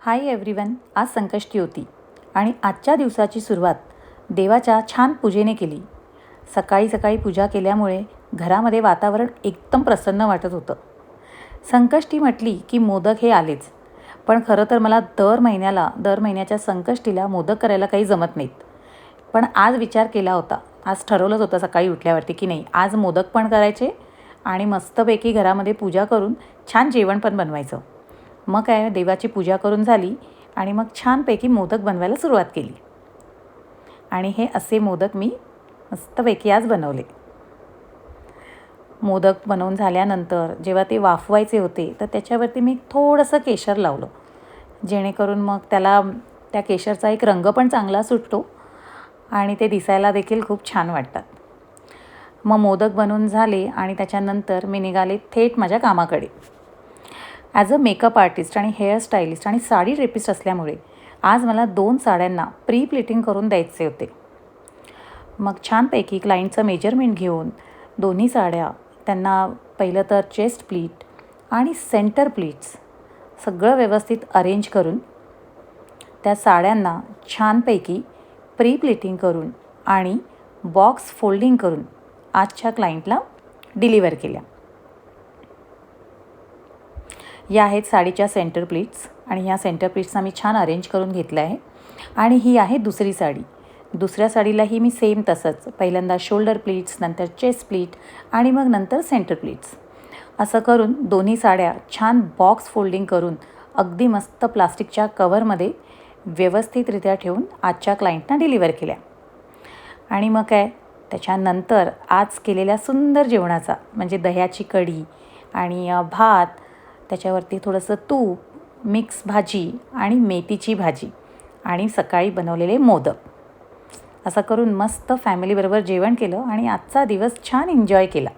Hi everyone, आज संकष्टी होती आणि आजच्या दिवसाची सुरुवात देवाच्या छान पूजेने केली. सकाळी सकाळी पूजा केल्यामुळे घरामध्ये वातावरण एकदम प्रसन्न वाटत होतं. संकष्टी म्हटली की मोदक हे आलेच, पण खरं तर मला दर महिन्याच्या संकष्टीला मोदक करायला काही जमत नाहीत. पण आज विचार केला होता, आज ठरवलंच होतं सकाळी उठल्यावरती की नाही, आज मोदक पण करायचे आणि मस्तपैकी घरामध्ये पूजा करून छान जेवण पण बनवायचं. मग काय, देवाची पूजा करून झाली आणि मग छानपैकी मोदक बनवायला सुरुवात केली. आणि हे असे मोदक मी मस्तपैकी आज बनवले. मोदक बनवून झाल्यानंतर जेव्हा ते वाफवायचे होते तर त्याच्यावरती मी थोडंसं केशर लावलं, जेणेकरून मग त्या केशरचा एक रंग पण चांगला सुटतो आणि ते दिसायला देखील खूप छान वाटतात. मग मोदक बनवून झाले आणि त्याच्यानंतर मी निघाले थेट माझ्या कामाकडे. ॲज अ मेकअप आर्टिस्ट आणि हेअर स्टायलिस्ट आणि साडी ड्रेपिस्ट असल्यामुळे आज मला 2 साड्यांना प्री प्लिटिंग करून द्यायचे होते. मग छानपैकी क्लायंटचं मेजरमेंट घेऊन दोन्ही साड्या त्यांना पहिलं तर चेस्ट प्लीट आणि सेंटर प्लीट्स सगळं व्यवस्थित अरेंज करून त्या साड्यांना छानपैकी प्री प्लिटिंग करून आणि बॉक्स फोल्डिंग करून आजच्या क्लायंटला डिलिव्हर केल्या. या आहेत साडीच्या सेंटर प्लीट्स आणि ह्या सेंटर प्लीट्सना मी छान अरेंज करून घेतलं आहे. आणि ही आहे दुसरी साडी. दुसऱ्या साडीलाही मी सेम तसंच पहिल्यांदा शोल्डर प्लीट्स, नंतर चेस्ट प्लीट आणि मग नंतर सेंटर प्लीट्स असं करून दोन्ही साड्या छान बॉक्स फोल्डिंग करून अगदी मस्त प्लास्टिकच्या कवरमध्ये व्यवस्थितरित्या ठेवून आजच्या क्लायंटना डिलिव्हर केल्या. आणि मग काय, त्याच्यानंतर आज केलेल्या सुंदर जेवणाचा म्हणजे दह्याची कढी आणि भात, त्याच्यावरती थोडंसं तूप, मिक्स भाजी आणि मेथीची भाजी आणि सकाळी बनवलेले मोदक असं करून मस्त फॅमिलीबरोबर जेवण केलं आणि आजचा दिवस छान एन्जॉय केला.